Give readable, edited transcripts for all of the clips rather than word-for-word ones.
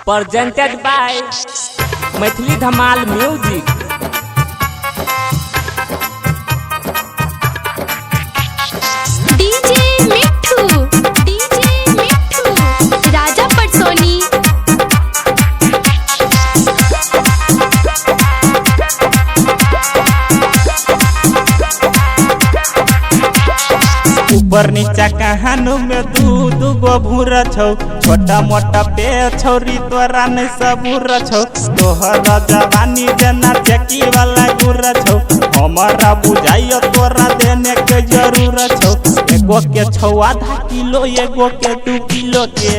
presented by Maithili Dhamaal music. DJ मिट्ठू राजा पटसोनी। ऊपर नीचा कहानू में दू गो भूरा छौ, छोटा मोटा पे छौरी तोरा नहीं सबूर छौ। तोहर जवानी देना चकी वाला गुर छौ, हमारा बुझाइयो तोरा देने के जरूरत छौ। एगो के छौ आधा किलो, एगो के 2 किलो के।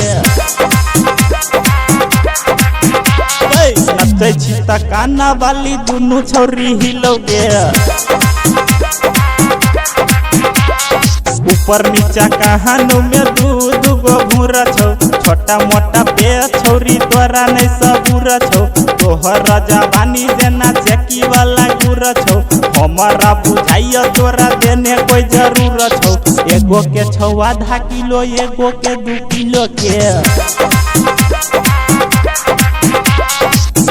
नचे छी त काना वाली दुनू छौरी हिलोगे। ऊपर नीचा कहानू में दू गो भूरा छौ, छोटा मोटा पे छौरी तोरा नहीं सबूर छौ। तोहर जवानी देना चकी वाला गुर छौ, हमारा बुझाइयो तोरा देने कोई जरूरत छौ। एगो के छौ आधा किलो, एगो के 2 किलो के।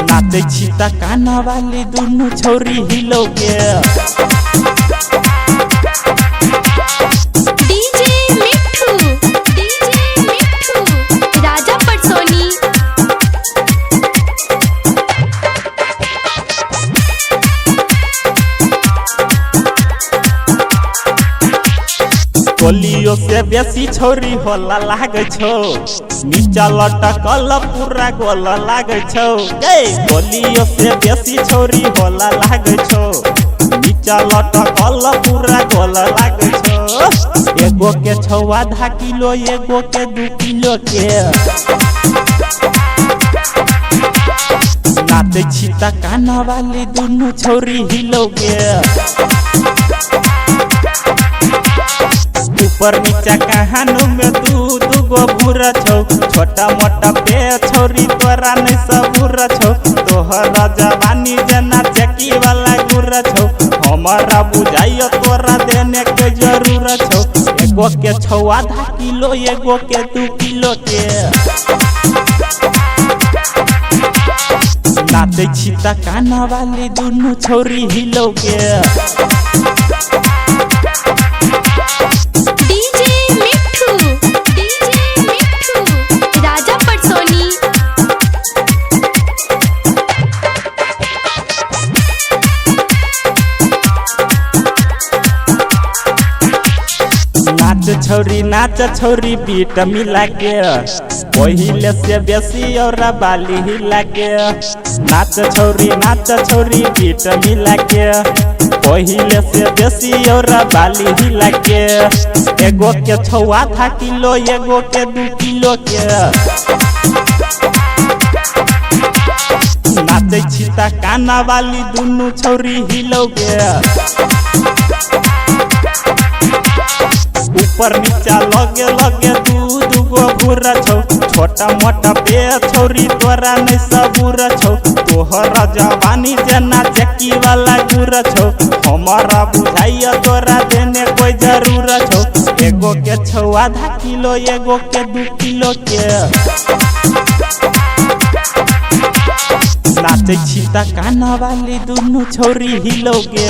नाचे छी त काना वाली दुनू छौरी हिलोगे। राजा पटसोनी। गोलियों से बेसी छौरी होला लागे छौ, नीचा लटकल पूरा गोल लागे छौ। गोलियों से बेसी छौरी होला लागे छौ, नीचा लटकल पूरा गोल लागे छौ। एगो के छौ आधा किलो, एगो के 2 किलो के। नाचे छी त काना वाली दुनू छौरी हिलोगे। ऊपर नीचा कहानू में दू गो भूरा छौ, छोटा मोटा पे छौरी तोरा नहीं सबूर छौ। तोहर जवानी देना चकी वाला गुर छौ, हमारा बुझाइयो तोरा देने के जरूरत छौ। एगो के छौ आधा किलो, एगो के 2 किलो के। नाचे छी त काना वाली दुनू छौरी हिलोगे। राजा पटसोनी। नाच छौरी बीट मिला के, पहिले से बेसी और बाली हिला के। नाच छौरी बीट मिला के, पहिले से बेसी और बाली हिला के। एगो के छौ आधा किलो, एगो के 2 किलो के। नाचे छी त काना वाली दुनू छौरी हिलोगे। ऊपर नीचा लगे लगे दू गो भूरा छौ, छोटा मोटा पे छौरी तोरा नहीं सबूर छौ। तोहर जवानी देना चकी वाला गुर छौ, हमारा बुझाइयो तोरा देने कोई जरूरत छौ। एगो के छौ आधा किलो, एगो के 2 किलो के। नाचे छी त काना वाली दुनू छौरी हिलोगे।